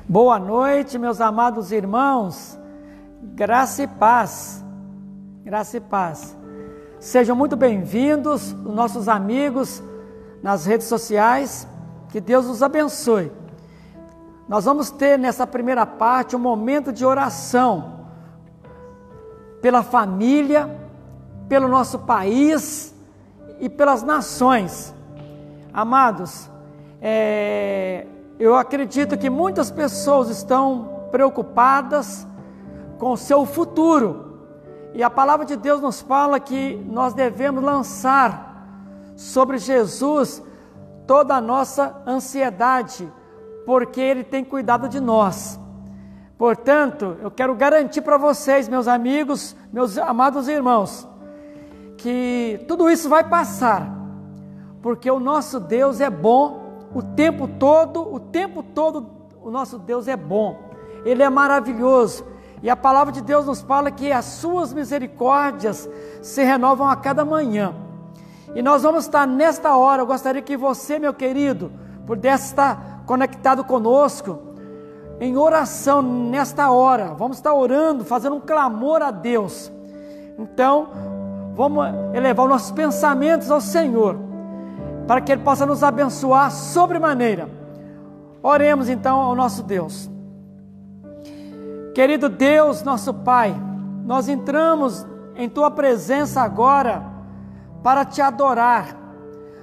Boa noite, meus amados irmãos, graça e paz, graça e paz. Sejam muito bem-vindos, os nossos amigos nas redes sociais, que Deus os abençoe. Nós vamos ter nessa primeira parte um momento de oração pela família, pelo nosso país e pelas nações. Amados, eu acredito que muitas pessoas estão preocupadas com o seu futuro, e a palavra de Deus nos fala que nós devemos lançar sobre Jesus toda a nossa ansiedade, porque Ele tem cuidado de nós. Portanto, eu quero garantir para vocês, meus amigos, meus amados irmãos, que tudo isso vai passar, porque o nosso Deus é bom. O tempo todo o nosso Deus é bom, Ele é maravilhoso, e a palavra de Deus nos fala que as suas misericórdias se renovam a cada manhã, e nós vamos estar nesta hora. Eu gostaria que você, meu querido, pudesse estar conectado conosco, em oração nesta hora. Vamos estar orando, fazendo um clamor a Deus. Então, vamos elevar os nossos pensamentos ao Senhor, para que Ele possa nos abençoar sobremaneira. Oremos então ao nosso Deus. Querido Deus, nosso Pai, nós entramos em Tua presença agora para Te adorar.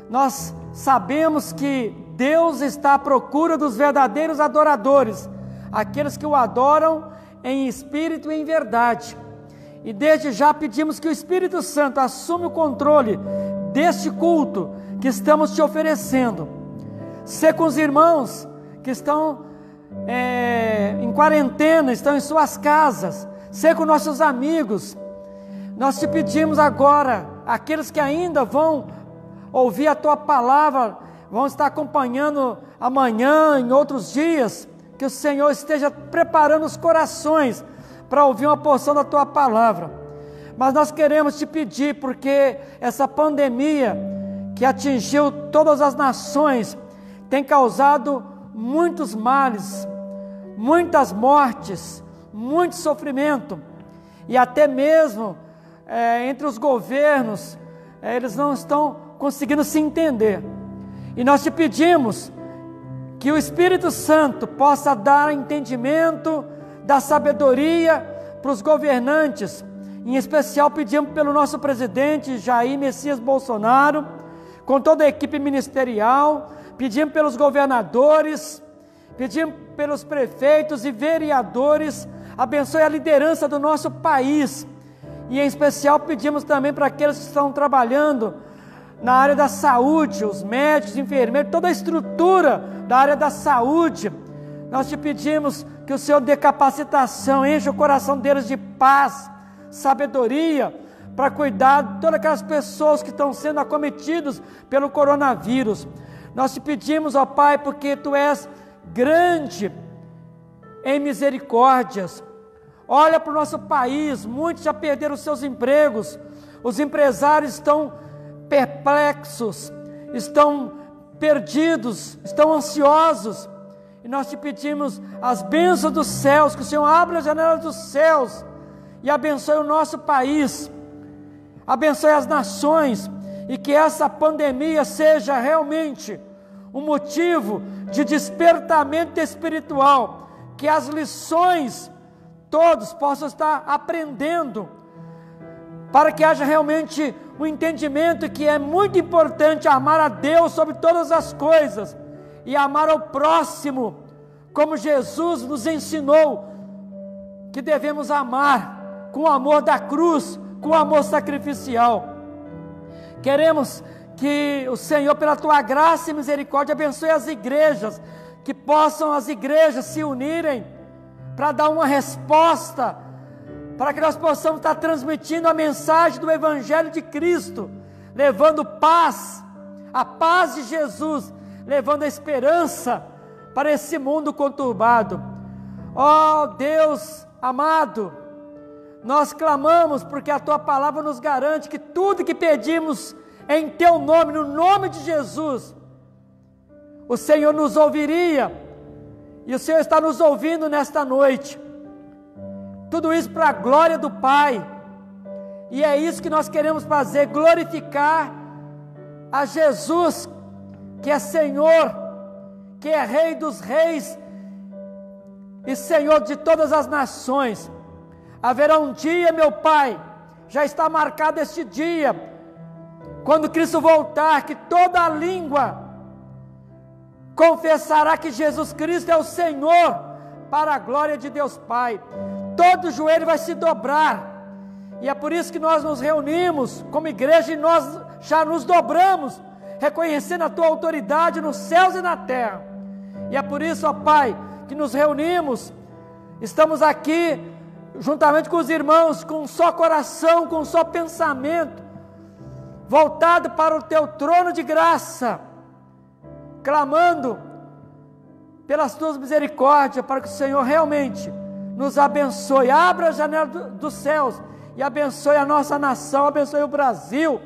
Nós sabemos que Deus está à procura dos verdadeiros adoradores, aqueles que o adoram em espírito e em verdade. E desde já pedimos que o Espírito Santo assuma o controle deste culto que estamos Te oferecendo. Sê com os irmãos que estão em quarentena, estão em suas casas. Sê com nossos amigos. Nós Te pedimos agora, aqueles que ainda vão ouvir a Tua palavra, vão estar acompanhando amanhã, em outros dias, que o Senhor esteja preparando os corações para ouvir uma porção da Tua palavra. Mas nós queremos Te pedir, porque essa pandemia que atingiu todas as nações tem causado muitos males, muitas mortes, muito sofrimento, e até mesmo entre os governos, eles não estão conseguindo se entender. E nós Te pedimos que o Espírito Santo possa dar entendimento, dar sabedoria para os governantes. Em especial pedimos pelo nosso presidente Jair Messias Bolsonaro, com toda a equipe ministerial, pedimos pelos governadores, pedimos pelos prefeitos e vereadores. Abençoe a liderança do nosso país, e em especial pedimos também para aqueles que estão trabalhando na área da saúde, os médicos, enfermeiros, toda a estrutura da área da saúde. Nós Te pedimos que o Senhor dê capacitação, enche o coração deles de paz, sabedoria, para cuidar de todas aquelas pessoas que estão sendo acometidas pelo coronavírus. Nós Te pedimos, ó Pai, porque Tu és grande em misericórdias. Olha para o nosso país, muitos já perderam seus empregos, os empresários estão perplexos, estão perdidos, estão ansiosos, e nós Te pedimos as bênçãos dos céus, que o Senhor abra as janelas dos céus e abençoe o nosso país, abençoe as nações, e que essa pandemia seja realmente um motivo de despertamento espiritual, que as lições todos possam estar aprendendo, para que haja realmente um entendimento que é muito importante amar a Deus sobre todas as coisas, e amar ao próximo, como Jesus nos ensinou que devemos amar, com o amor da cruz, com o amor sacrificial. Queremos que o Senhor, pela Tua graça e misericórdia, abençoe as igrejas, que possam as igrejas se unirem para dar uma resposta, para que nós possamos estar transmitindo a mensagem do Evangelho de Cristo, levando paz, a paz de Jesus, levando a esperança para esse mundo conturbado. Ó Deus amado, nós clamamos porque a Tua palavra nos garante que tudo que pedimos em Teu nome, no nome de Jesus, o Senhor nos ouviria E o Senhor está nos ouvindo nesta noite. Tudo isso para a glória do Pai. E é isso que nós queremos fazer, glorificar a Jesus, que é Senhor, que é Rei dos reis e Senhor de todas as nações. Haverá um dia, meu Pai, já está marcado este dia, quando Cristo voltar, que toda a língua confessará que Jesus Cristo é o Senhor, para a glória de Deus Pai. Todo joelho vai se dobrar, e é por isso que nós nos reunimos como igreja, e nós já nos dobramos, reconhecendo a Tua autoridade nos céus e na terra. E é por isso, ó Pai, que nos reunimos, estamos aqui, juntamente com os irmãos, com um só coração, com um só pensamento, voltado para o Teu trono de graça, clamando pelas Tuas misericórdias, para que o Senhor realmente nos abençoe, abra a janela dos céus, e abençoe a nossa nação, abençoe o Brasil,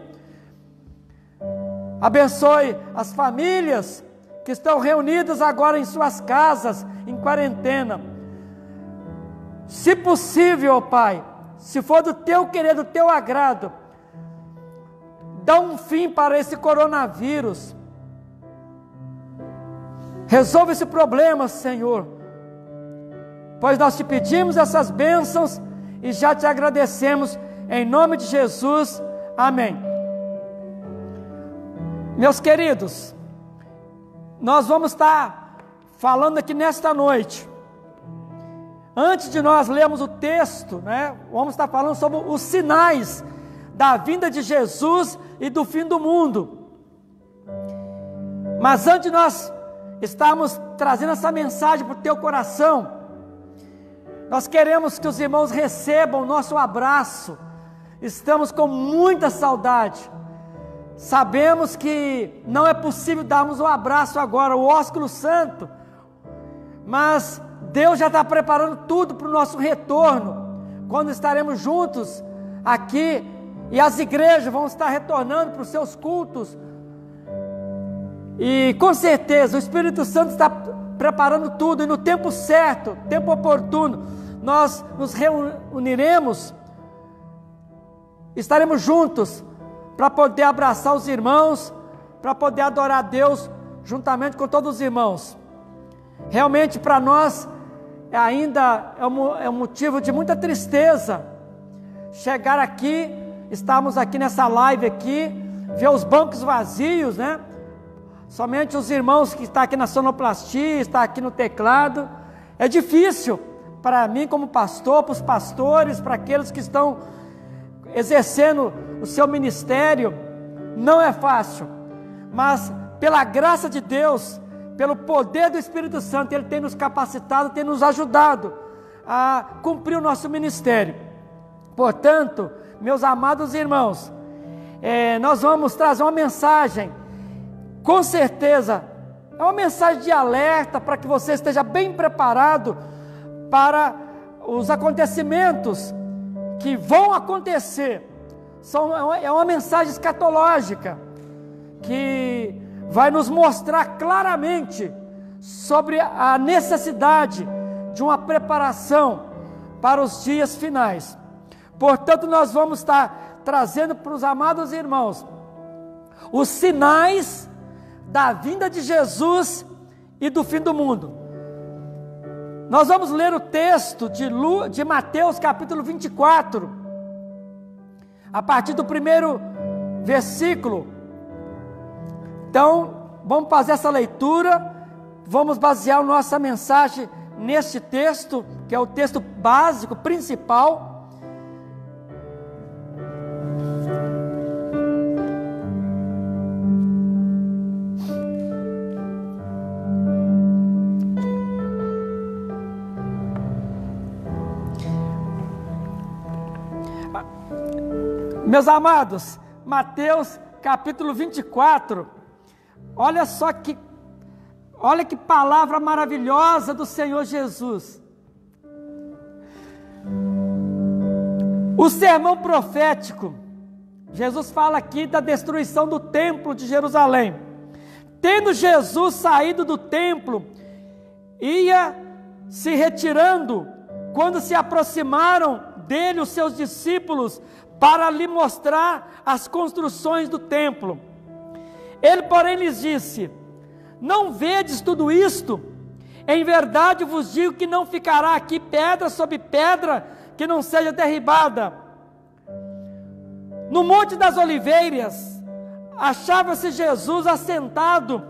abençoe as famílias que estão reunidas agora em suas casas, em quarentena. Se possível, ó Pai, se for do Teu querer, do Teu agrado, dá um fim para esse coronavírus. Resolve esse problema, Senhor, pois nós Te pedimos essas bênçãos e já Te agradecemos, em nome de Jesus, amém. Meus queridos, nós vamos estar falando aqui nesta noite, antes de nós lermos o texto, vamos estar falando sobre os sinais da vinda de Jesus e do fim do mundo. Mas antes de nós estarmos trazendo essa mensagem para o teu coração, nós queremos que os irmãos recebam o nosso abraço. Estamos com muita saudade. Sabemos que não é possível darmos um abraço agora, o ósculo santo, mas Deus já está preparando tudo para o nosso retorno, quando estaremos juntos aqui, e as igrejas vão estar retornando para os seus cultos, e com certeza o Espírito Santo está preparando tudo, e no tempo certo, tempo oportuno, nós nos reuniremos, estaremos juntos, para poder abraçar os irmãos, para poder adorar a Deus, juntamente com todos os irmãos. Realmente para nós, ainda é um motivo de muita tristeza, chegar aqui, estarmos aqui nessa live aqui, ver os bancos vazios, somente os irmãos que estão aqui na sonoplastia, estão aqui no teclado. É difícil para mim como pastor, para os pastores, para aqueles que estão exercendo o seu ministério, não é fácil, mas pela graça de Deus, pelo poder do Espírito Santo, Ele tem nos capacitado, tem nos ajudado a cumprir o nosso ministério. Portanto, meus amados irmãos, nós vamos trazer uma mensagem, com certeza, é uma mensagem de alerta, para que você esteja bem preparado para os acontecimentos que vão acontecer. É uma mensagem escatológica, que vai nos mostrar claramente sobre a necessidade de uma preparação para os dias finais. Portanto, nós vamos estar trazendo para os amados irmãos os sinais da vinda de Jesus e do fim do mundo. Nós vamos ler o texto de Mateus capítulo 24, a partir do primeiro versículo. Então, vamos fazer essa leitura, vamos basear a nossa mensagem neste texto, que é o texto básico, principal. Meus amados, Mateus capítulo 24, olha que palavra maravilhosa do Senhor Jesus. O sermão profético, Jesus fala aqui da destruição do templo de Jerusalém. Tendo Jesus saído do templo, ia se retirando, quando se aproximaram dele os seus discípulos para lhe mostrar as construções do templo. Ele, porém, lhes disse: não vedes tudo isto? Em verdade vos digo que não ficará aqui pedra sobre pedra que não seja derribada. No Monte das Oliveiras achava-se Jesus assentado,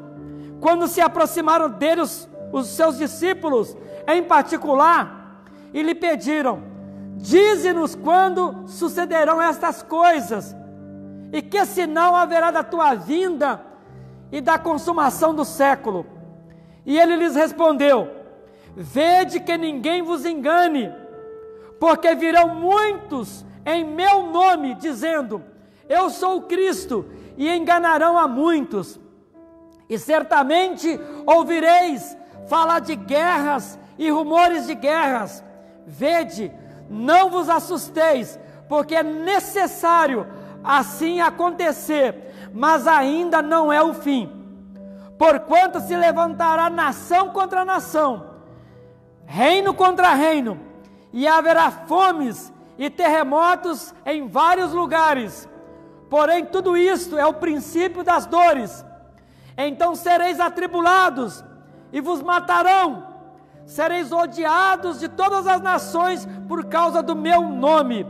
quando se aproximaram dele os seus discípulos, em particular, e lhe pediram: dize-nos quando sucederão estas coisas, e que sinal haverá da tua vinda e da consumação do século. E ele lhes respondeu: vede que ninguém vos engane, porque virão muitos em meu nome, dizendo: eu sou o Cristo, e enganarão a muitos. E certamente ouvireis falar de guerras e rumores de guerras. Vede, não vos assusteis, porque é necessário assim acontecer, mas ainda não é o fim. Porquanto se levantará nação contra nação, reino contra reino, e haverá fomes e terremotos em vários lugares. Porém, tudo isto é o princípio das dores. Então sereis atribulados, e vos matarão. Sereis odiados de todas as nações por causa do meu nome.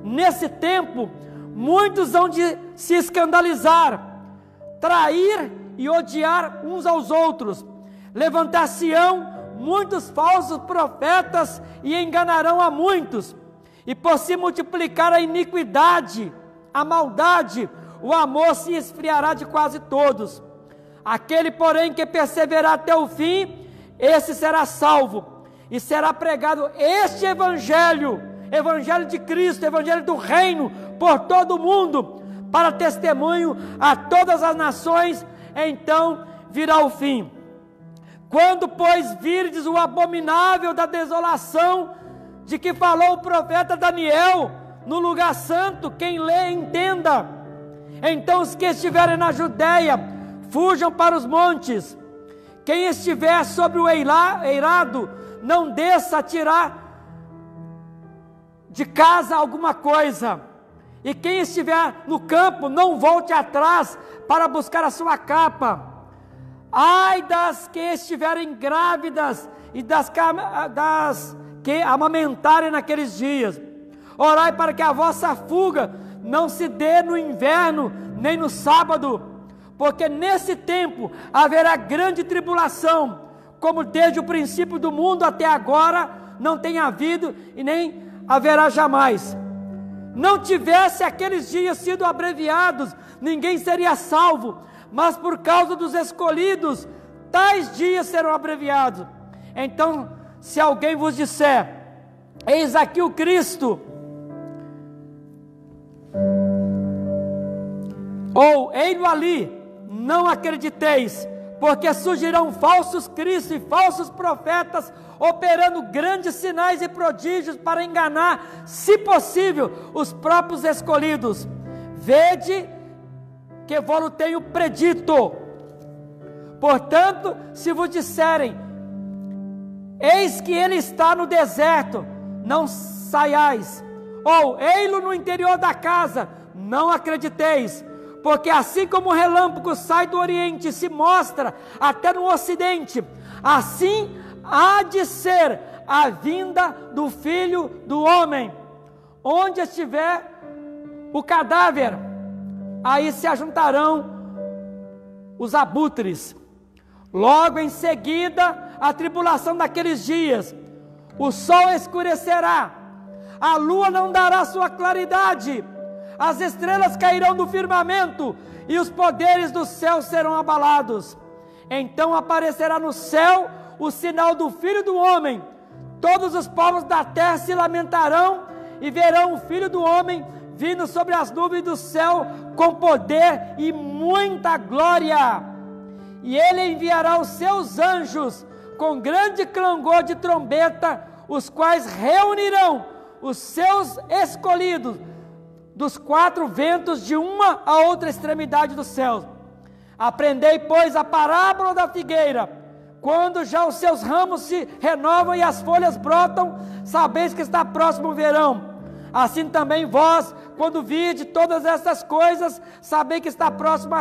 Nesse tempo, muitos hão de se escandalizar, trair e odiar uns aos outros. Levantar-se-ão muitos falsos profetas e enganarão a muitos. E por se multiplicar a iniquidade, a maldade, o amor se esfriará de quase todos. Aquele, porém, que perseverar até o fim, esse será salvo. E será pregado este evangelho, evangelho de Cristo, evangelho do reino, por todo o mundo, para testemunho a todas as nações. Então virá o fim. Quando, pois, virdes o abominável da desolação, de que falou o profeta Daniel, no lugar santo, quem lê, entenda. Então os que estiverem na Judeia, fujam para os montes. Quem estiver sobre o eirado, não desça a tirar de casa alguma coisa. E quem estiver no campo, não volte atrás para buscar a sua capa. Ai das que estiverem grávidas e das que amamentarem naqueles dias. Orai para que a vossa fuga não se dê no inverno, nem no sábado, porque nesse tempo haverá grande tribulação, como desde o princípio do mundo até agora não tem havido e nem haverá jamais. Não tivesse aqueles dias sido abreviados, ninguém seria salvo, mas por causa dos escolhidos, tais dias serão abreviados. Então, se alguém vos disser: eis aqui o Cristo, ou ei-lo ali, não acrediteis, porque surgirão falsos cristos e falsos profetas, operando grandes sinais e prodígios para enganar, se possível, os próprios escolhidos. Vede que vos tenho predito. Portanto, se vos disserem: eis que ele está no deserto, não saiais, ou ei-lo no interior da casa, não acrediteis. Porque assim como o relâmpago sai do oriente e se mostra até no ocidente, assim há de ser a vinda do Filho do Homem. Onde estiver o cadáver, aí se ajuntarão os abutres. Logo em seguida, a tribulação daqueles dias, o sol escurecerá, a lua não dará sua claridade, as estrelas cairão do firmamento, e os poderes do céu serão abalados. Então aparecerá no céu o sinal do Filho do Homem. Todos os povos da terra se lamentarão, e verão o Filho do Homem vindo sobre as nuvens do céu, com poder e muita glória. E ele enviará os seus anjos, com grande clangor de trombeta, os quais reunirão os seus escolhidos dos quatro ventos, de uma a outra extremidade dos céus. Aprendei, pois, a parábola da figueira. quando já os seus ramos se renovam e as folhas brotam, sabeis que está próximo o verão. Assim também vós, quando virdes todas essas coisas, sabeis que está próximo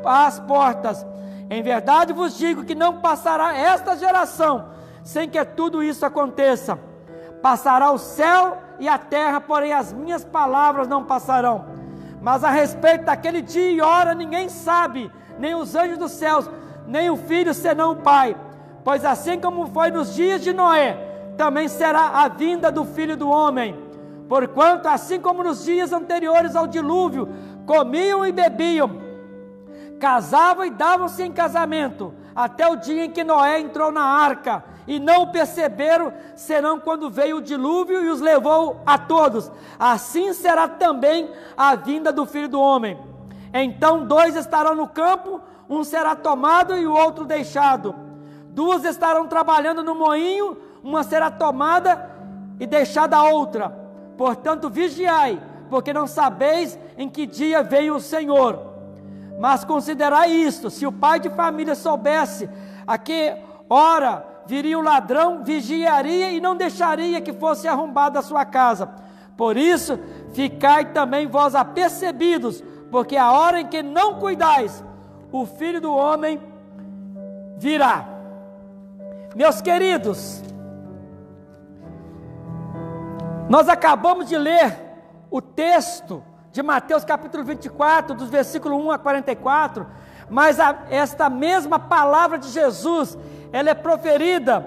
às portas. Em verdade vos digo que não passará esta geração sem que tudo isso aconteça. Passará o céu e a terra, porém as minhas palavras não passarão. Mas a respeito daquele dia e hora ninguém sabe, nem os anjos dos céus, nem o Filho, senão o Pai. Pois assim como foi nos dias de Noé, também será a vinda do Filho do Homem. Porquanto, assim como nos dias anteriores ao dilúvio, comiam e bebiam, casavam e davam-se em casamento, até o dia em que Noé entrou na arca, e não o perceberam, senão quando veio o dilúvio e os levou a todos. Assim será também a vinda do Filho do Homem. Então 2 estarão no campo, um será tomado e o outro deixado. 2 estarão trabalhando no moinho, uma será tomada e deixada a outra. Portanto vigiai, porque não sabeis em que dia veio o Senhor. Mas considerai isto: se o pai de família soubesse a que hora viria o ladrão, vigiaria e não deixaria que fosse arrombada a sua casa. Por isso, ficai também vós apercebidos, porque a hora em que não cuidais, o Filho do Homem virá. Meus queridos, nós acabamos de ler o texto de Mateus capítulo 24, dos versículos 1 a 44, mas esta mesma palavra de Jesus, ela é proferida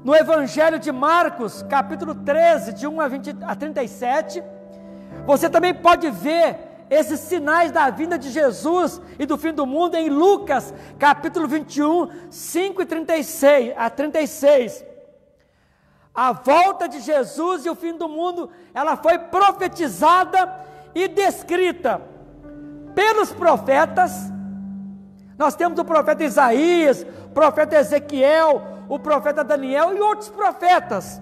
no Evangelho de Marcos, capítulo 13, de 1 a 37. Você também pode ver esses sinais da vinda de Jesus e do fim do mundo em Lucas, capítulo 21, 5 e 36 a 36. A volta de Jesus e o fim do mundo, ela foi profetizada e descrita pelos profetas. Nós temos o profeta Isaías, o profeta Ezequiel, o profeta Daniel e outros profetas.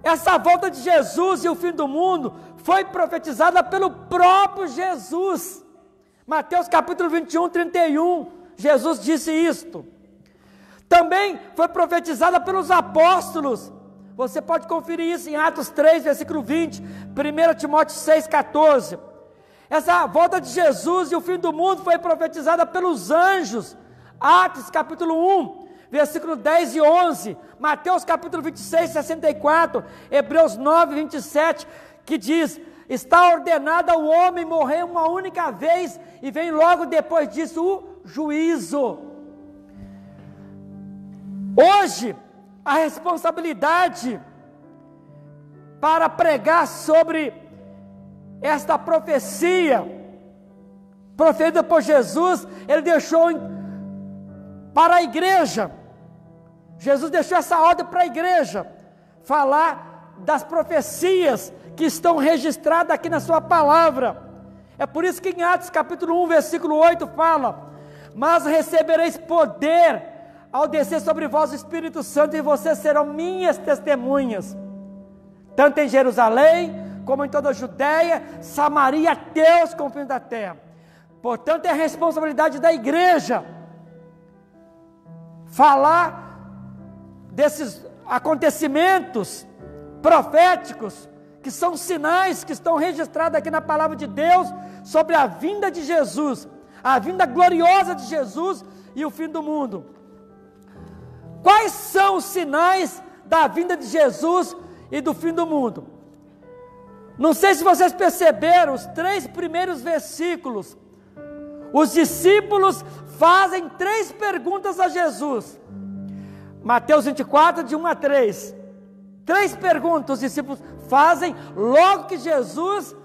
Essa volta de Jesus e o fim do mundo foi profetizada pelo próprio Jesus. Mateus capítulo 21, 31, Jesus disse isto. Também foi profetizada pelos apóstolos. Você pode conferir isso em Atos 3, versículo 20, 1 Timóteo 6, 14. Essa volta de Jesus e o fim do mundo foi profetizada pelos anjos. Atos capítulo 1, versículo 10 e 11. Mateus capítulo 26, 64. Hebreus 9, 27, que diz: está ordenado ao homem morrer uma única vez, e vem logo depois disso o juízo. Hoje, a responsabilidade para pregar sobre esta profecia proferida por Jesus, ele deixou para a igreja. Jesus deixou essa ordem para a igreja, falar das profecias que estão registradas aqui na sua palavra. É por isso que em Atos capítulo 1, versículo 8 fala: mas recebereis poder ao descer sobre vós o Espírito Santo, e vocês serão minhas testemunhas, tanto em Jerusalém, como em toda a Judéia, Samaria, até os confins da terra. Portanto, é a responsabilidade da igreja falar desses acontecimentos proféticos, que são sinais que estão registrados aqui na palavra de Deus, sobre a vinda de Jesus, a vinda gloriosa de Jesus e o fim do mundo. Quais são os sinais da vinda de Jesus e do fim do mundo? Não sei se vocês perceberam, os 3 primeiros versículos, os discípulos fazem 3 perguntas a Jesus. Mateus 24, de 1 a 3. 3 perguntas os discípulos fazem logo que Jesus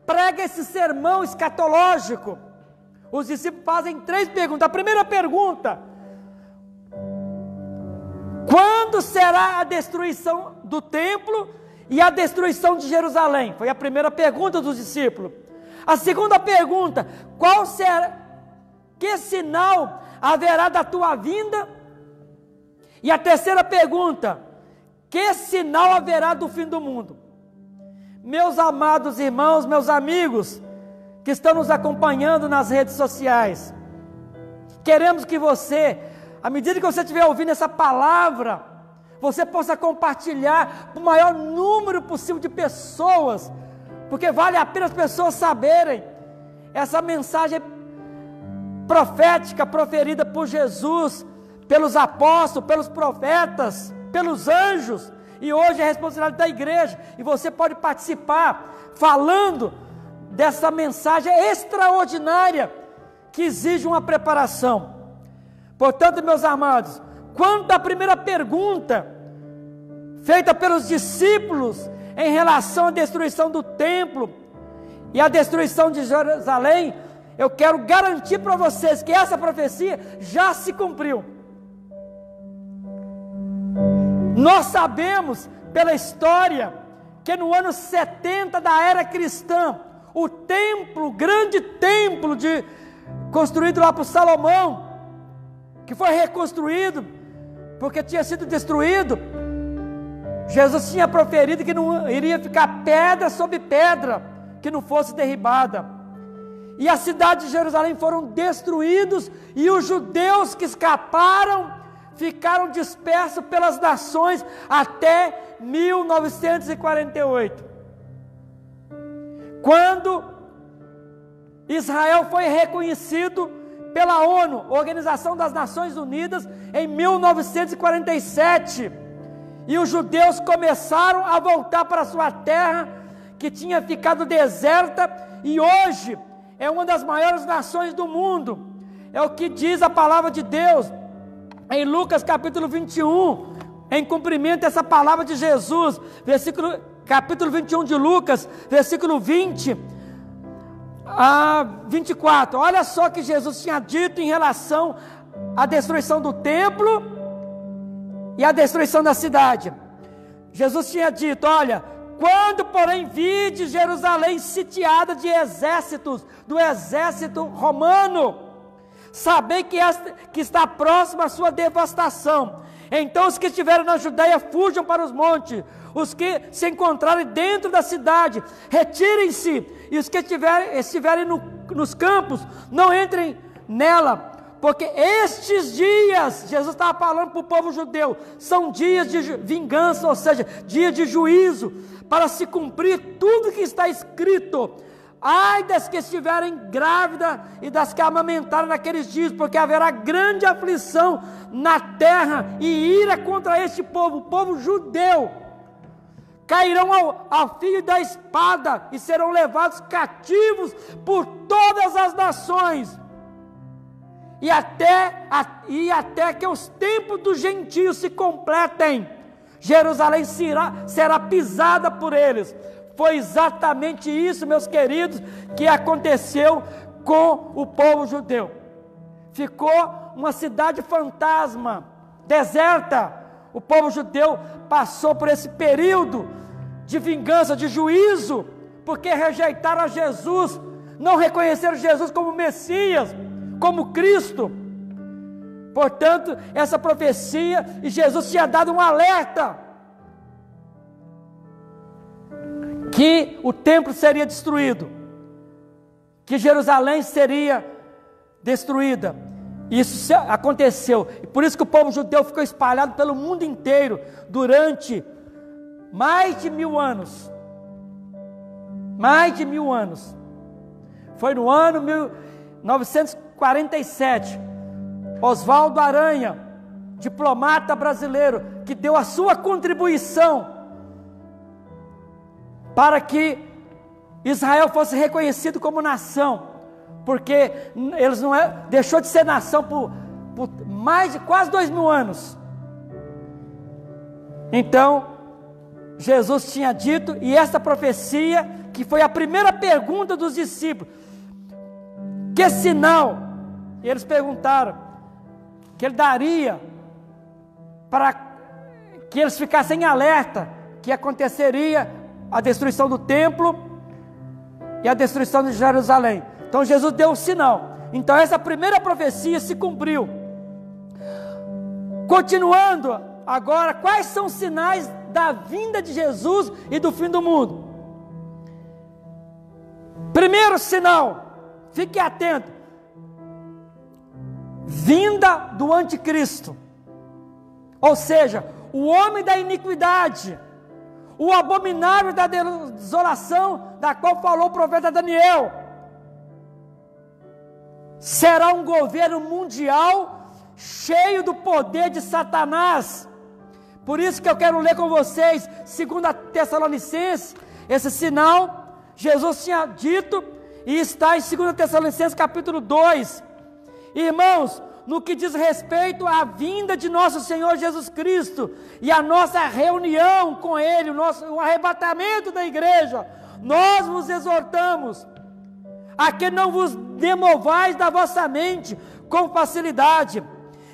prega esse sermão escatológico. Os discípulos fazem 3 perguntas. A primeira pergunta: quando será a destruição do templo e a destruição de Jerusalém? Foi a primeira pergunta dos discípulos. A segunda pergunta: qual será, que sinal haverá da tua vinda? E a terceira pergunta: que sinal haverá do fim do mundo? Meus amados irmãos, meus amigos, que estão nos acompanhando nas redes sociais, queremos que você, à medida que você estiver ouvindo essa palavra, você possa compartilhar com o maior número possível de pessoas, porque vale a pena as pessoas saberem essa mensagem profética proferida por Jesus, pelos apóstolos, pelos profetas, pelos anjos, e hoje é a responsabilidade da igreja, e você pode participar falando dessa mensagem extraordinária que exige uma preparação. Portanto, meus amados, quanto à primeira pergunta feita pelos discípulos em relação à destruição do templo e à destruição de Jerusalém, eu quero garantir para vocês que essa profecia já se cumpriu. Nós sabemos pela história que no ano 70 da era cristã, o templo, o grande templo construído lá por Salomão, que foi reconstruído porque tinha sido destruído, Jesus tinha proferido que não iria ficar pedra sobre pedra que não fosse derribada, e a cidade de Jerusalém foram destruídos, e os judeus que escaparam ficaram dispersos pelas nações até 1948, quando Israel foi reconhecido pela ONU, Organização das Nações Unidas, em 1947, e os judeus começaram a voltar para sua terra, que tinha ficado deserta, e hoje é uma das maiores nações do mundo. É o que diz a palavra de Deus em Lucas capítulo 21, em cumprimento a essa palavra de Jesus, capítulo 21 de Lucas, versículo 20 a 24, olha só que Jesus tinha dito em relação à destruição do templo e à destruição da cidade. Jesus tinha dito: olha, quando porém vide Jerusalém sitiada de exércitos, do exército romano, sabei que está próxima a sua devastação. Então os que estiverem na Judeia fujam para os montes, os que se encontrarem dentro da cidade retirem-se, e os que estiverem nos campos não entrem nela, porque estes dias, Jesus estava falando para o povo judeu, são dias de vingança, ou seja, dias de juízo, para se cumprir tudo que está escrito. Ai das que estiverem grávidas e das que amamentarem naqueles dias, porque haverá grande aflição na terra e ira contra este povo, o povo judeu. Cairão ao fio da espada e serão levados cativos por todas as nações, e até que os tempos dos gentios se completem, Jerusalém será pisada por eles. Foi exatamente isso, meus queridos, que aconteceu com o povo judeu. Ficou uma cidade fantasma, deserta. O povo judeu passou por esse período de vingança, de juízo, porque rejeitaram a Jesus, não reconheceram Jesus como Messias, como Cristo. Portanto, essa profecia, e Jesus tinha dado um alerta, que o templo seria destruído, que Jerusalém seria destruída. Isso aconteceu, e por isso que o povo judeu ficou espalhado pelo mundo inteiro durante mais de 1000 anos. Mais de 1000 anos. Foi no ano 1947, Oswaldo Aranha, diplomata brasileiro, que deu a sua contribuição para que Israel fosse reconhecido como nação, porque eles deixou de ser nação por mais de quase 2000 anos. Então, Jesus tinha dito, e essa profecia, que foi a primeira pergunta dos discípulos, que sinal, eles perguntaram, que ele daria, para que eles ficassem em alerta, que aconteceria a destruição do templo e a destruição de Jerusalém. Então Jesus deu um sinal. Então essa primeira profecia se cumpriu. Continuando agora, quais são os sinais da vinda de Jesus e do fim do mundo? Primeiro sinal, fique atento. vinda do anticristo, ou seja, o homem da iniquidade, o abominável da desolação, da qual falou o profeta Daniel, será um governo mundial cheio do poder de Satanás. Por isso que eu quero ler com vocês 2 Tessalonicenses, esse sinal Jesus tinha dito e está em 2 Tessalonicenses capítulo 2. Irmãos, no que diz respeito à vinda de nosso Senhor Jesus Cristo e a nossa reunião com Ele, o arrebatamento da igreja, nós vos exortamos a que não vos demovais da vossa mente com facilidade,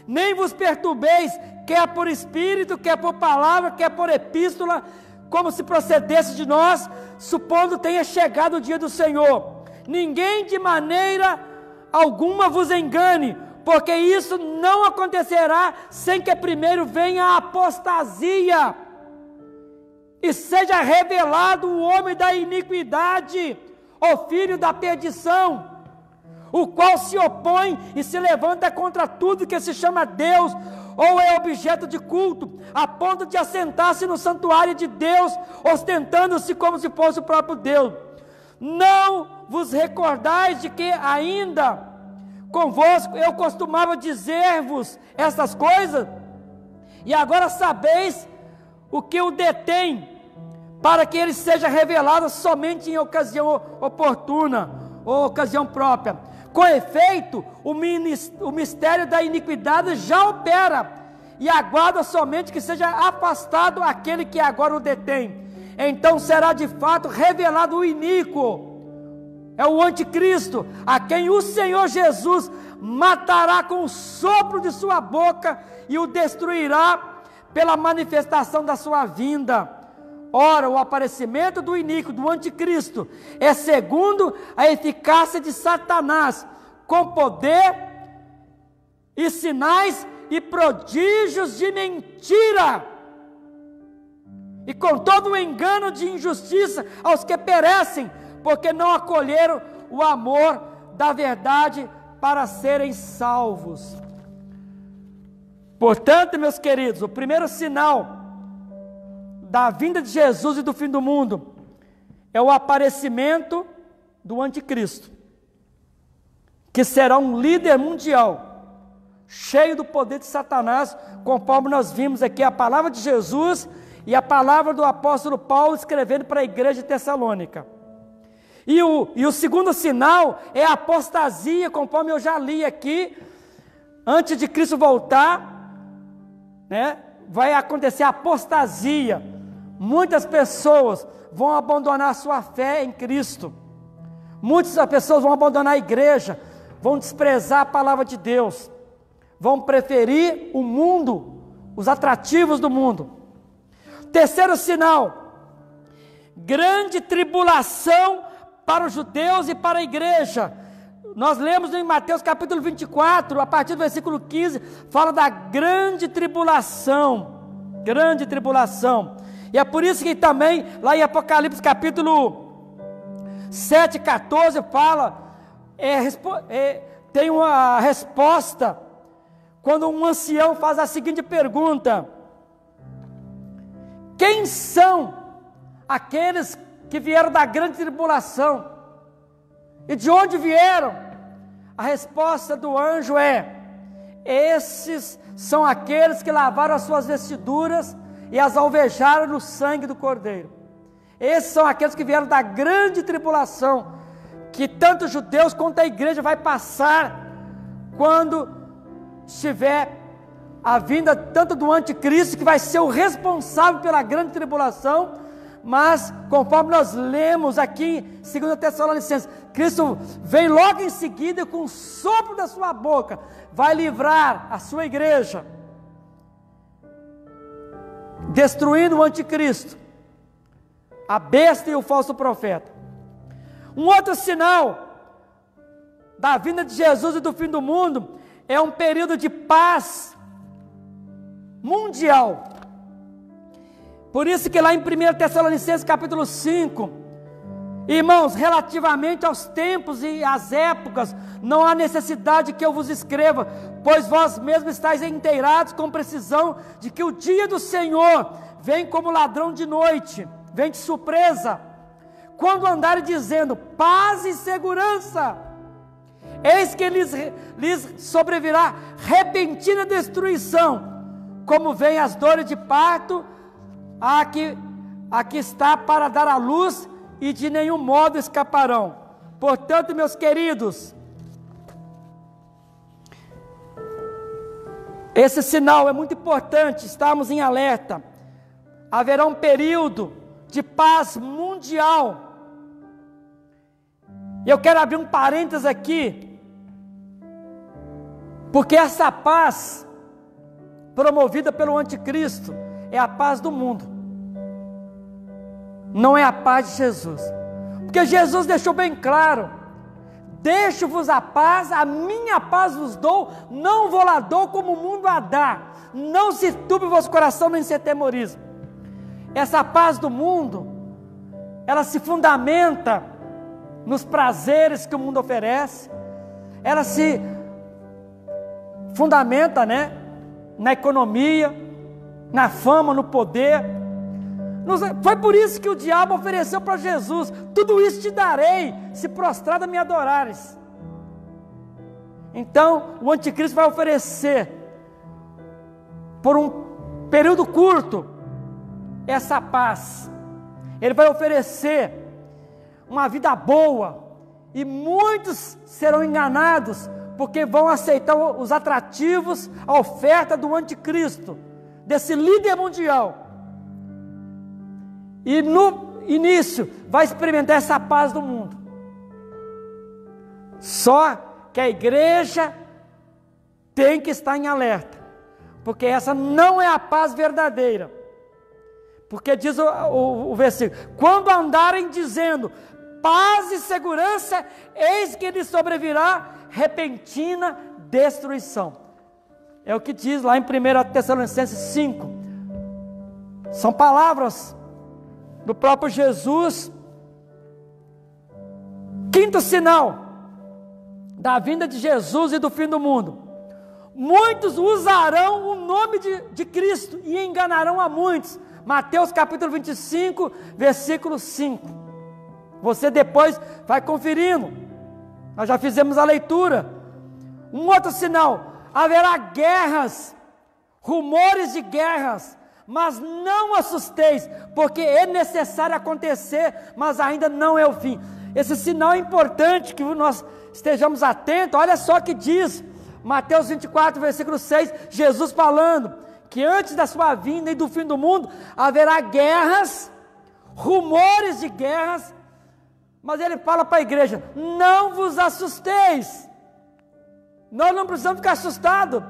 nem vos perturbeis, quer por espírito, quer por palavra, quer por epístola, como se procedesse de nós, supondo tenha chegado o dia do Senhor. Ninguém de maneira alguma vos engane, porque isso não acontecerá sem que primeiro venha a apostasia e seja revelado o homem da iniquidade, o filho da perdição, o qual se opõe e se levanta contra tudo que se chama Deus ou é objeto de culto, a ponto de assentar-se no santuário de Deus, ostentando-se como se fosse o próprio Deus. Não vos recordais de que ainda convosco eu costumava dizer-vos essas coisas, e agora sabeis o que o detém, para que ele seja revelado somente em ocasião oportuna, ou ocasião própria. Com efeito, o mistério da iniquidade já opera, e aguarda somente que seja afastado aquele que agora o detém. Então será de fato revelado o iníquo, é o anticristo, a quem o Senhor Jesus matará com o sopro de sua boca e o destruirá pela manifestação da sua vinda. Ora, o aparecimento do iníquo, do anticristo, é segundo a eficácia de Satanás, com poder e sinais e prodígios de mentira, e com todo o engano de injustiça aos que perecem, porque não acolheram o amor da verdade para serem salvos. Portanto, meus queridos, o primeiro sinal da vinda de Jesus e do fim do mundo é o aparecimento do anticristo, que será um líder mundial, cheio do poder de Satanás, conforme nós vimos aqui a palavra de Jesus e a palavra do apóstolo Paulo escrevendo para a igreja de Tessalônica. E o segundo sinal é a apostasia, conforme eu já li aqui, antes de Cristo voltar, né, vai acontecer a apostasia. Muitas pessoas vão abandonar a sua fé em Cristo, muitas pessoas vão abandonar a igreja, vão desprezar a palavra de Deus, vão preferir o mundo, os atrativos do mundo. Terceiro sinal, grande tribulação para os judeus e para a igreja. Nós lemos em Mateus capítulo 24, a partir do versículo 15, fala da grande tribulação, e é por isso que também, lá em Apocalipse capítulo 7, 14, fala, tem uma resposta, quando um ancião faz a seguinte pergunta: quem são aqueles que vieram da grande tribulação? E de onde vieram? A resposta do anjo é: esses são aqueles que lavaram as suas vestiduras e as alvejaram no sangue do Cordeiro. Esses são aqueles que vieram da grande tribulação, que tanto os judeus quanto a igreja vai passar quando estiver a vinda tanto do anticristo, que vai ser o responsável pela grande tribulação. Mas, conforme nós lemos aqui em 2 Tessalonicenses, Cristo vem logo em seguida e com o sopro da sua boca vai livrar a sua igreja, destruindo o anticristo, a besta e o falso profeta. Um outro sinal da vinda de Jesus e do fim do mundo é um período de paz mundial. Por isso que lá em 1 Tessalonicenses capítulo 5, Irmãos, relativamente aos tempos e às épocas, não há necessidade que eu vos escreva, pois vós mesmos estáis inteirados com precisão de que o dia do Senhor vem como ladrão de noite, vem de surpresa. Quando andarem dizendo paz e segurança, eis que lhes sobrevirá repentina destruição, como vem as dores de parto, aqui está para dar à luz, e de nenhum modo escaparão. Portanto, meus queridos, esse sinal é muito importante, estamos em alerta. Haverá um período de paz mundial. E eu quero abrir um parênteses aqui, porque essa paz promovida pelo anticristo é a paz do mundo, não é a paz de Jesus, porque Jesus deixou bem claro: deixo-vos a paz, a minha paz vos dou, não vou lá dou como o mundo a dá, não se turbe o vosso coração, nem se atemorize. Essa paz do mundo, ela se fundamenta nos prazeres que o mundo oferece, ela se fundamenta, na economia, na fama, no poder. Foi por isso que o diabo ofereceu para Jesus: tudo isso te darei, se prostrado me adorares. Então, o anticristo vai oferecer, por um período curto, essa paz. Ele vai oferecer uma vida boa, e muitos serão enganados, porque vão aceitar os atrativos, a oferta do anticristo, desse líder mundial. E no início vai experimentar essa paz do mundo. Só que a igreja tem que estar em alerta, porque essa não é a paz verdadeira. Porque diz o versículo: quando andarem dizendo paz e segurança, eis que lhes sobrevirá repentina destruição. É o que diz lá em 1 Tessalonicenses 5. São palavras do próprio Jesus. Quinto sinal da vinda de Jesus e do fim do mundo: muitos usarão o nome de Cristo e enganarão a muitos. Mateus capítulo 25, versículo 5. Você depois vai conferindo, nós já fizemos a leitura. Um outro sinal: haverá guerras, rumores de guerras, mas não assusteis, porque é necessário acontecer, mas ainda não é o fim. Esse sinal é importante que nós estejamos atentos. Olha só o que diz Mateus 24, versículo 6, Jesus falando que antes da sua vinda e do fim do mundo haverá guerras, rumores de guerras, mas ele fala para a igreja: não vos assusteis. Nós não precisamos ficar assustados,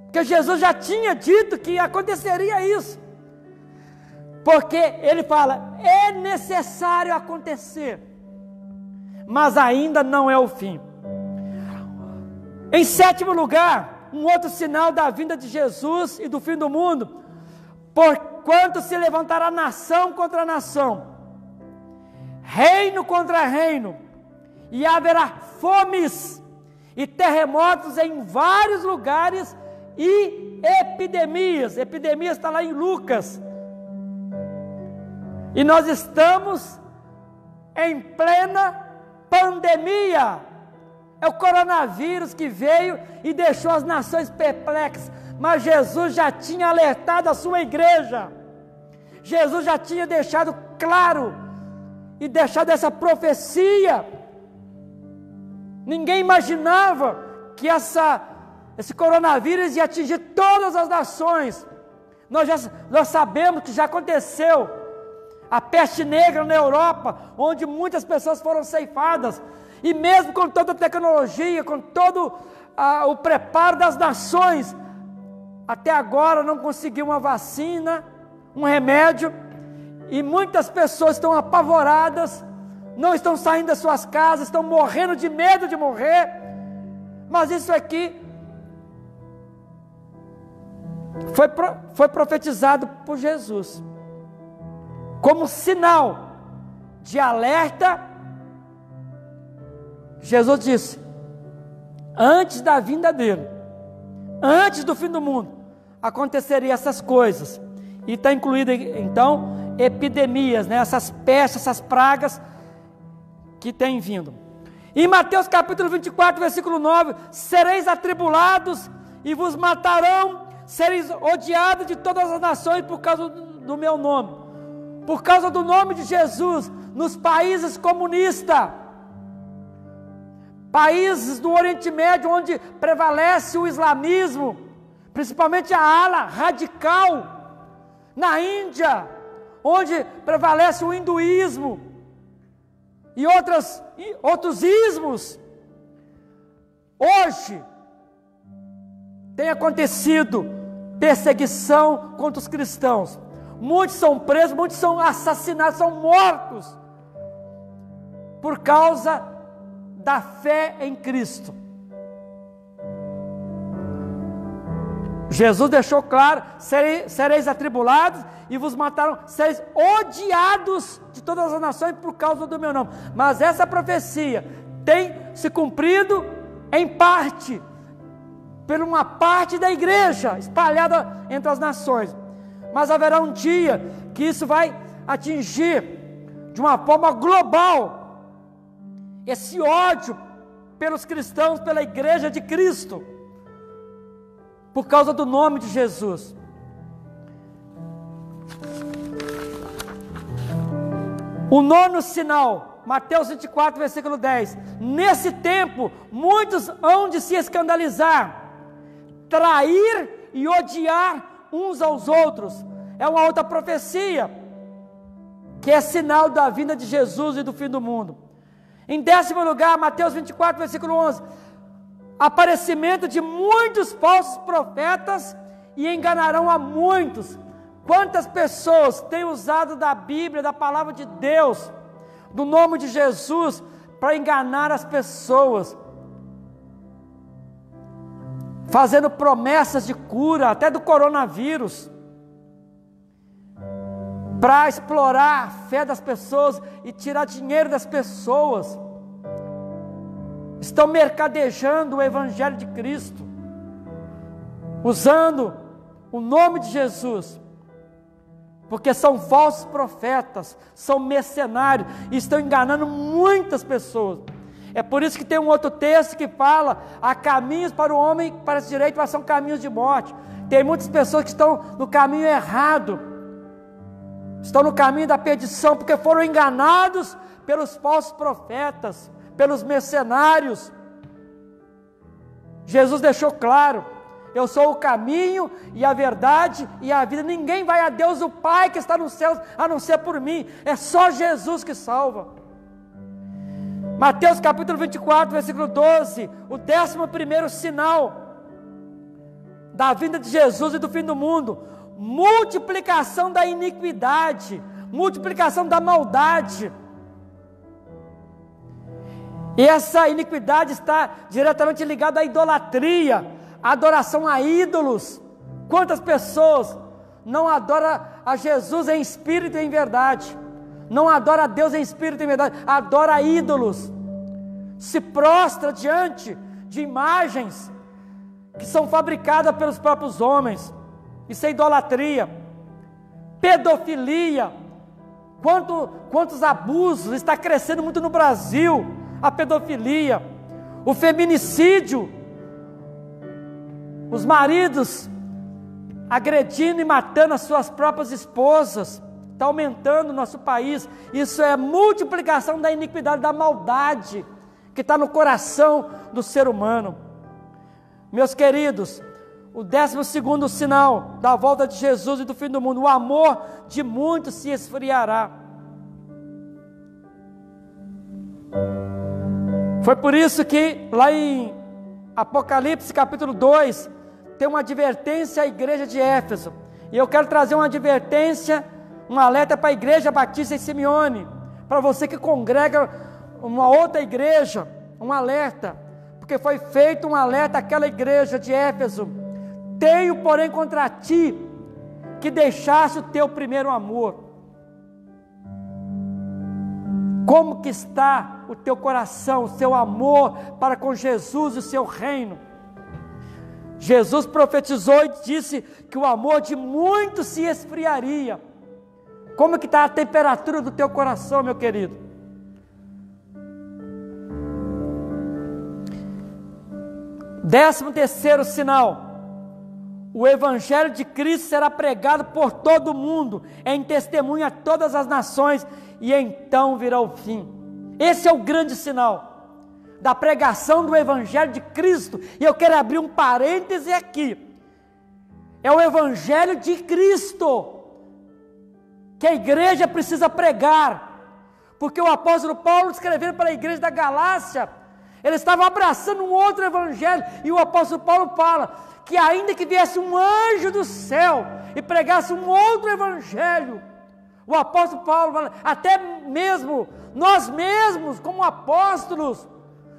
porque Jesus já tinha dito que aconteceria isso, porque ele fala: é necessário acontecer, mas ainda não é o fim. Em sétimo lugar, um outro sinal da vinda de Jesus e do fim do mundo: porquanto se levantará nação contra nação, reino contra reino, e haverá fomes e terremotos em vários lugares, e epidemias. Epidemias está lá em Lucas. E nós estamos em plena pandemia. É o coronavírus que veio e deixou as nações perplexas, mas Jesus já tinha alertado a sua igreja. Jesus já tinha deixado claro e deixado essa profecia. Ninguém imaginava que esse coronavírus ia atingir todas as nações. Nós sabemos que já aconteceu a peste negra na Europa, onde muitas pessoas foram ceifadas, e mesmo com toda a tecnologia, com todo o preparo das nações, até agora não conseguiu uma vacina, um remédio, e muitas pessoas estão apavoradas, não estão saindo das suas casas, estão morrendo de medo de morrer. Mas isso aqui foi profetizado por Jesus, como sinal de alerta, Jesus disse: antes da vinda dele, antes do fim do mundo, aconteceriam essas coisas. E está incluída então epidemias, né? Essas pestes, essas pragas que têm vindo. Em Mateus capítulo 24, versículo 9: sereis atribulados e vos matarão, sereis odiados de todas as nações por causa do meu nome. Por causa do nome de Jesus, nos países comunistas, países do Oriente Médio, onde prevalece o islamismo, principalmente a ala radical, na Índia, onde prevalece o hinduísmo, e outros ismos, hoje tem acontecido perseguição contra os cristãos. Muitos são presos, muitos são assassinados, são mortos, por causa da fé em Cristo. Jesus deixou claro: sereis atribulados e vos matarão, sereis odiados de todas as nações por causa do meu nome. Mas essa profecia tem se cumprido em parte, por uma parte da igreja espalhada entre as nações. Mas haverá um dia que isso vai atingir de uma forma global, esse ódio pelos cristãos, pela igreja de Cristo, por causa do nome de Jesus. O nono sinal, Mateus 24, versículo 10: nesse tempo, muitos hão de se escandalizar, trair e odiar uns aos outros. É uma outra profecia, que é sinal da vinda de Jesus e do fim do mundo. Em 10º lugar, Mateus 24, versículo 11: aparecimento de muitos falsos profetas e enganarão a muitos. Quantas pessoas têm usado da Bíblia, da palavra de Deus, do nome de Jesus, para enganar as pessoas, fazendo promessas de cura, até do coronavírus, para explorar a fé das pessoas e tirar dinheiro das pessoas. Estão mercadejando o Evangelho de Cristo, usando o nome de Jesus, porque são falsos profetas, são mercenários, e estão enganando muitas pessoas. É por isso que tem um outro texto que fala: há caminhos para o homem que parece direito, mas são caminhos de morte. Tem muitas pessoas que estão no caminho errado, estão no caminho da perdição, porque foram enganados pelos falsos profetas, pelos mercenários. Jesus deixou claro: eu sou o caminho e a verdade e a vida. Ninguém vai a Deus o Pai que está nos céus a não ser por mim. É só Jesus que salva. Mateus capítulo 24, versículo 12: o 11º sinal da vinda de Jesus e do fim do mundo: multiplicação da iniquidade, multiplicação da maldade. E essa iniquidade está diretamente ligada à idolatria, à adoração a ídolos. Quantas pessoas não adoram a Jesus em espírito e em verdade? Não adora a Deus em espírito e em verdade, adora ídolos, se prostra diante de imagens que são fabricadas pelos próprios homens. Isso é idolatria. Pedofilia, quantos abusos, está crescendo muito no Brasil, a pedofilia. O feminicídio, os maridos agredindo e matando as suas próprias esposas, está aumentando no nosso país. Isso é multiplicação da iniquidade, da maldade que está no coração do ser humano. Meus queridos, o 12º sinal da volta de Jesus e do fim do mundo: o amor de muitos se esfriará. Foi por isso que lá em Apocalipse capítulo 2 tem uma advertência à igreja de Éfeso, e eu quero trazer uma advertência, um alerta para a igreja batista em Simeone, para você que congrega uma outra igreja, um alerta, porque foi feito um alerta àquela igreja de Éfeso: tenho porém contra ti que deixaste o teu primeiro amor. Como que está o teu coração, o seu amor para com Jesus e o seu reino? Jesus profetizou e disse que o amor de muitos se esfriaria. Como que está a temperatura do teu coração, meu querido? Décimo terceiro sinal: o Evangelho de Cristo será pregado por todo o mundo, em testemunho a todas as nações, e então virá o fim. Esse é o grande sinal da pregação do Evangelho de Cristo. E eu quero abrir um parêntese aqui: é o Evangelho de Cristo que a igreja precisa pregar, porque o apóstolo Paulo, escrevendo para a igreja da Galácia, ele estava abraçando um outro evangelho, e o apóstolo Paulo fala que ainda que viesse um anjo do céu e pregasse um outro evangelho, o apóstolo Paulo fala, até mesmo nós mesmos como apóstolos,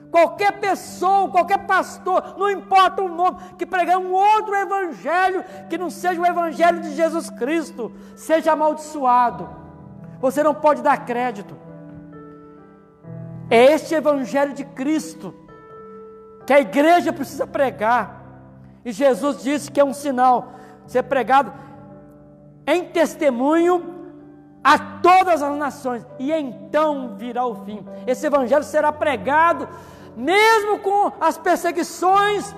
qualquer pessoa, qualquer pastor, não importa o nome, que pregar um outro evangelho que não seja o evangelho de Jesus Cristo, seja amaldiçoado. Você não pode dar crédito. É este evangelho de Cristo que a igreja precisa pregar. E Jesus disse que é um sinal ser pregado em testemunho a todas as nações, e então virá o fim. Esse evangelho será pregado mesmo com as perseguições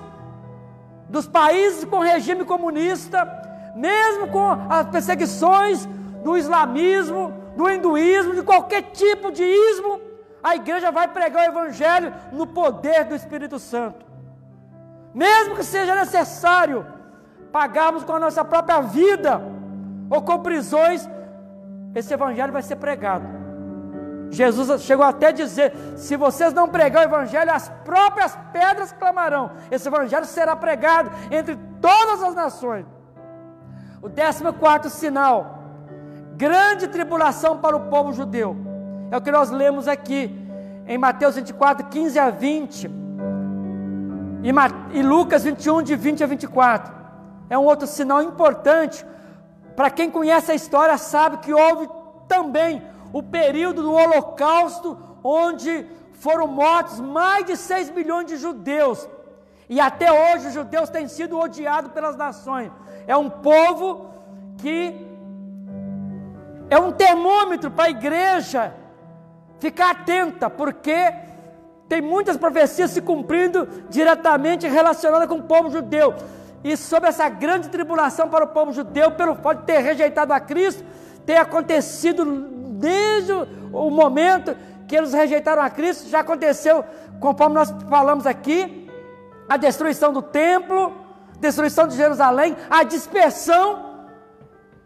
dos países com regime comunista, mesmo com as perseguições do islamismo, do hinduísmo, de qualquer tipo de ismo, a igreja vai pregar o evangelho no poder do Espírito Santo. Mesmo que seja necessário pagarmos com a nossa própria vida ou com prisões, esse evangelho vai ser pregado. Jesus chegou até a dizer: se vocês não pregar o evangelho, as próprias pedras clamarão. Esse evangelho será pregado entre todas as nações. O 14º sinal: grande tribulação para o povo judeu. É o que nós lemos aqui em Mateus 24, 15 a 20 e Lucas 21, de 20 a 24. É um outro sinal importante. Para quem conhece a história sabe que houve também o período do Holocausto, onde foram mortos mais de 6 milhões de judeus, e até hoje os judeus têm sido odiados pelas nações. É um povo que é um termômetro para a igreja ficar atenta, porque tem muitas profecias se cumprindo diretamente relacionadas com o povo judeu. E sobre essa grande tribulação para o povo judeu, pelo fato de ter rejeitado a Cristo, tem acontecido desde o momento que eles rejeitaram a Cristo, já aconteceu, conforme nós falamos aqui, a destruição do templo, destruição de Jerusalém, a dispersão,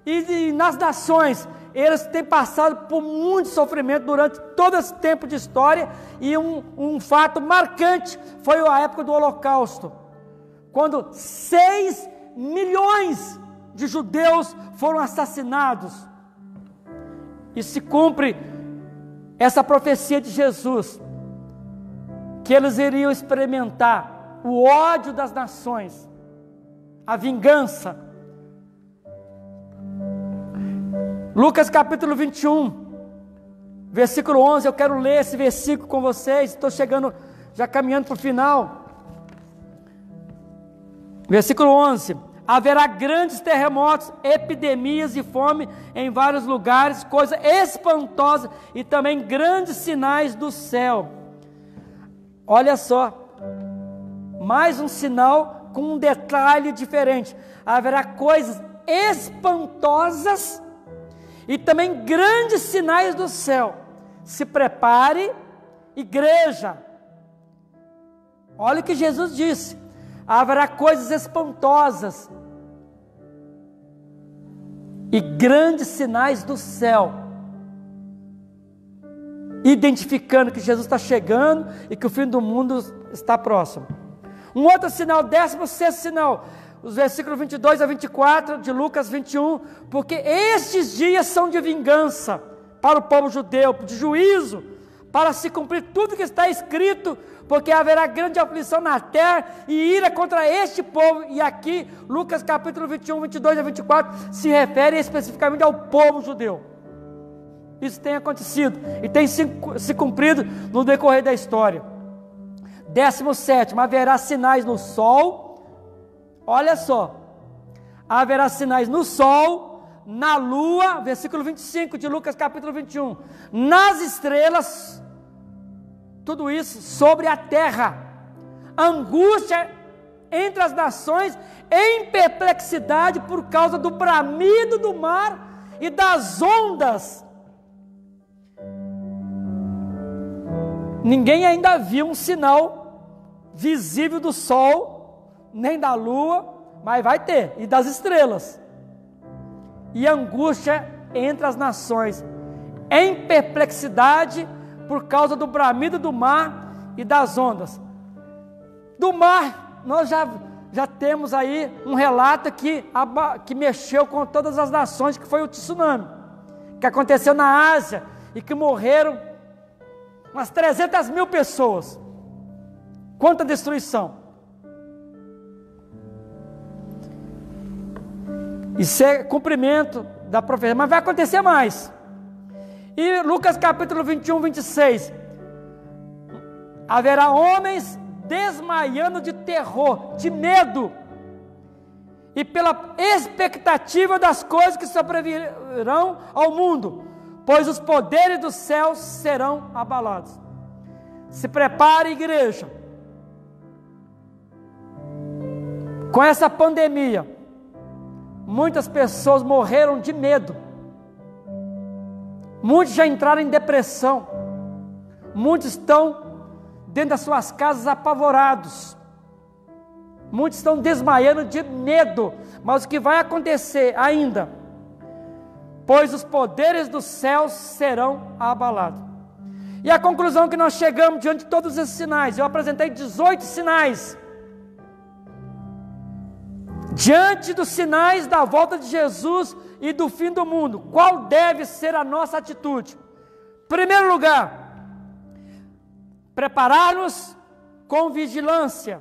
e nas nações, eles têm passado por muito sofrimento durante todo esse tempo de história, e um fato marcante foi a época do Holocausto, quando 6 milhões de judeus foram assassinados. E se cumpre essa profecia de Jesus, que eles iriam experimentar o ódio das nações, a vingança. Lucas capítulo 21, versículo 11, eu quero ler esse versículo com vocês, estou chegando, já caminhando para o final. Versículo 11: haverá grandes terremotos, epidemias e fome em vários lugares, coisa espantosa, e também grandes sinais do céu. Olha só, mais um sinal com um detalhe diferente. Haverá coisas espantosas e também grandes sinais do céu. Se prepare, igreja. Olha o que Jesus disse: haverá coisas espantosas e grandes sinais do céu, identificando que Jesus está chegando e que o fim do mundo está próximo. Um outro sinal, 16º sinal, os versículos 22 a 24 de Lucas 21, porque estes dias são de vingança para o povo judeu, de juízo, para se cumprir tudo que está escrito, porque haverá grande aflição na terra e ira contra este povo. E aqui, Lucas capítulo 21, 22 a 24, se refere especificamente ao povo judeu. isso tem acontecido e tem se cumprido no decorrer da história. 17, haverá sinais no sol. Olha só, haverá sinais no sol, na lua, versículo 25 de Lucas capítulo 21, nas estrelas, tudo isso sobre a terra, angústia entre as nações, em perplexidade por causa do bramido do mar e das ondas. Ninguém ainda viu um sinal visível do sol, nem da lua, mas vai ter, e das estrelas. E angústia entre as nações, em perplexidade por causa do bramido do mar e das ondas. Do mar, nós já temos aí um relato que mexeu com todas as nações, que foi o tsunami, que aconteceu na Ásia, e que morreram umas 300 mil pessoas. Quanta destruição! Isso é cumprimento da profecia, mas vai acontecer mais. E Lucas capítulo 21, 26, haverá homens desmaiando de terror, de medo, e pela expectativa das coisas que sobrevirão ao mundo, pois os poderes dos céus serão abalados. Se prepare, igreja, com essa pandemia, muitas pessoas morreram de medo, muitos já entraram em depressão, muitos estão dentro das suas casas apavorados, muitos estão desmaiando de medo, mas o que vai acontecer ainda? Pois os poderes dos céus serão abalados. E a conclusão que nós chegamos diante de todos esses sinais, eu apresentei 18 sinais, diante dos sinais da volta de Jesus e do fim do mundo, qual deve ser a nossa atitude? Em primeiro lugar, preparar-nos com vigilância.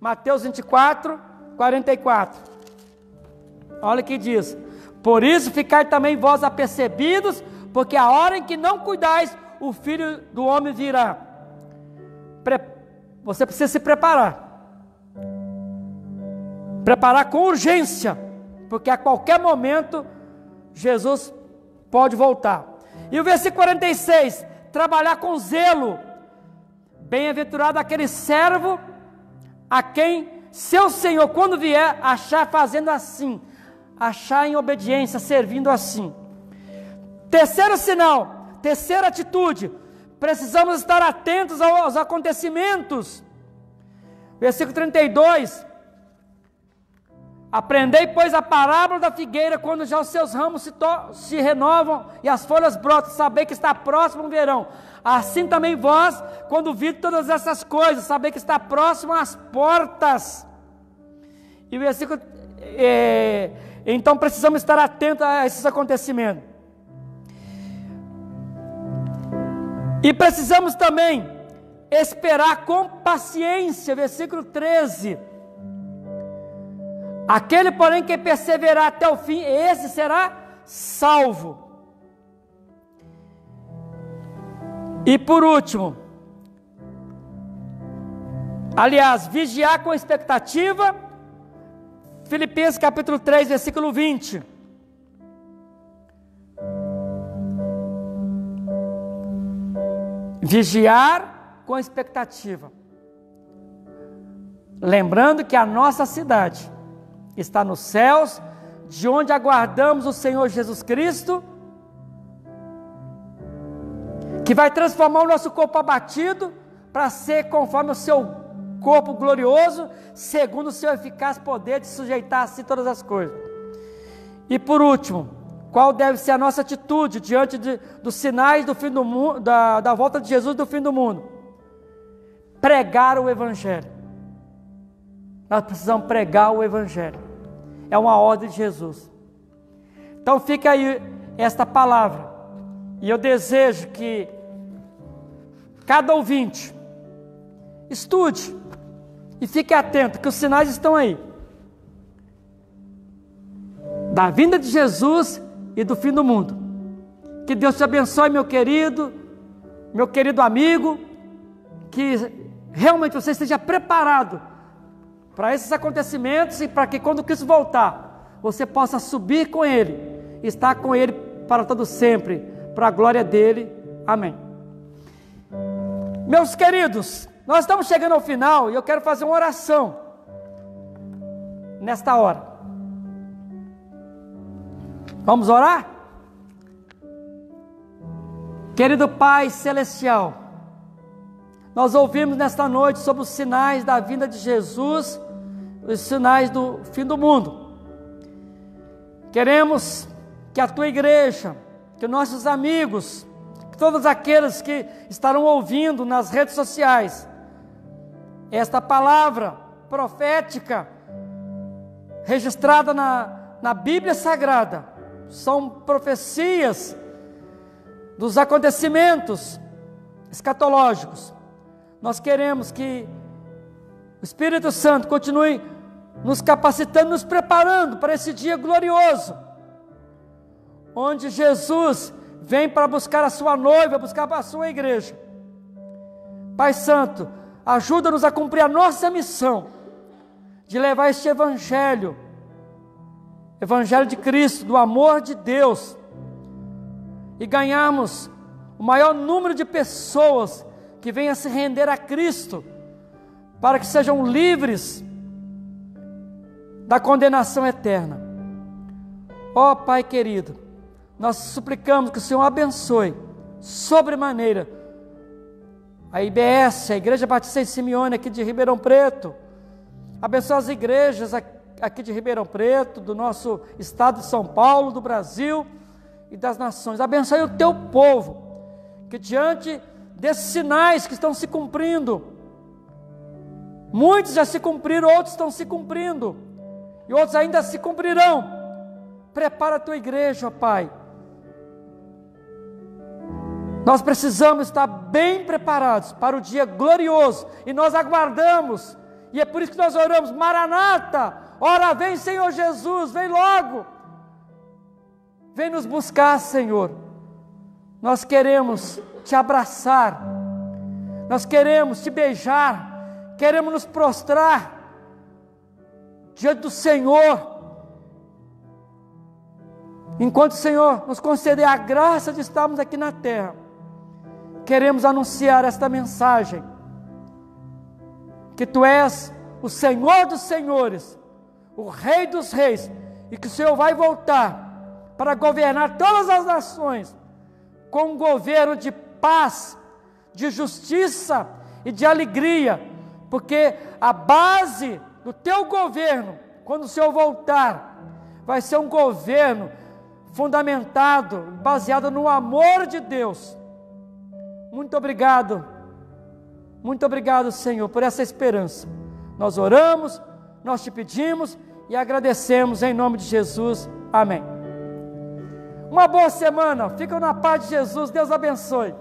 Mateus 24, 44. Olha o que diz: por isso ficai também vós apercebidos, porque a hora em que não cuidais, o Filho do Homem virá. Você precisa se preparar. Preparar com urgência, porque a qualquer momento Jesus pode voltar. E o versículo 46, trabalhar com zelo. Bem-aventurado aquele servo a quem seu Senhor, quando vier, achar fazendo assim, achar em obediência, servindo assim. Terceiro sinal, terceira atitude, precisamos estar atentos aos acontecimentos. Versículo 32, aprendei, pois, a parábola da figueira, quando já os seus ramos se renovam e as folhas brotam, sabei que está próximo o verão. Assim também vós, quando vir todas essas coisas, sabei que está próximo às portas. E o versículo, então precisamos estar atentos a esses acontecimentos. E precisamos também esperar com paciência, versículo 13. Aquele, porém, que perseverar até o fim, esse será salvo. E por último, aliás, vigiar com expectativa. Filipenses capítulo 3, versículo 20. Vigiar com expectativa. Lembrando que a nossa cidade está nos céus, de onde aguardamos o Senhor Jesus Cristo, que vai transformar o nosso corpo abatido para ser conforme o seu corpo glorioso, segundo o seu eficaz poder de sujeitar a si todas as coisas. E por último, qual deve ser a nossa atitude diante dos sinais do fim do mundo, da volta de Jesus do fim do mundo? Pregar o Evangelho. Nós precisamos pregar o Evangelho. É uma ordem de Jesus. Então fica aí esta palavra. E eu desejo que cada ouvinte estude e fique atento, que os sinais estão aí. Da vinda de Jesus e do fim do mundo. Que Deus te abençoe, meu querido amigo, que realmente você esteja preparado para esses acontecimentos e para que quando Cristo voltar, você possa subir com Ele, estar com Ele para todo sempre, para a glória dEle. Amém. Meus queridos, nós estamos chegando ao final e eu quero fazer uma oração nesta hora. Vamos orar? Querido Pai Celestial, nós ouvimos nesta noite sobre os sinais da vinda de Jesus, os sinais do fim do mundo. Queremos que a Tua igreja, que nossos amigos, que todos aqueles que estarão ouvindo nas redes sociais, esta palavra profética, registrada na Bíblia Sagrada, são profecias dos acontecimentos escatológicos. Nós queremos que o Espírito Santo continue nos capacitando, nos preparando para esse dia glorioso, onde Jesus vem para buscar a sua noiva, buscar a sua igreja. Pai Santo, ajuda-nos a cumprir a nossa missão, de levar este Evangelho de Cristo, do amor de Deus, e ganharmos o maior número de pessoas que venham se render a Cristo, para que sejam livres da condenação eterna. Ó Pai querido, nós suplicamos que o Senhor abençoe sobremaneira a IBS, a Igreja Batista em Simeone aqui de Ribeirão Preto. Abençoe as igrejas aqui de Ribeirão Preto, do nosso estado de São Paulo, do Brasil e das nações. Abençoe o Teu povo, que diante desses sinais que estão se cumprindo, muitos já se cumpriram, outros estão se cumprindo, e outros ainda se cumprirão. Prepara a Tua igreja, ó Pai. Nós precisamos estar bem preparados para o dia glorioso, e nós aguardamos, e é por isso que nós oramos: Maranata, ora vem Senhor Jesus, vem logo, vem nos buscar, Senhor. Nós queremos Te abraçar, nós queremos Te beijar, queremos nos prostrar diante do Senhor, enquanto o Senhor nos conceder a graça de estarmos aqui na terra. Queremos anunciar esta mensagem, que Tu és o Senhor dos senhores, o Rei dos reis, e que o Senhor vai voltar para governar todas as nações, com um governo de paz, de justiça e de alegria, porque a base do Teu governo, quando o Senhor voltar, vai ser um governo fundamentado, baseado no amor de Deus. Muito obrigado, Senhor, por essa esperança. Nós oramos, nós Te pedimos e agradecemos em nome de Jesus. Amém. Uma boa semana, ficam na paz de Jesus, Deus abençoe.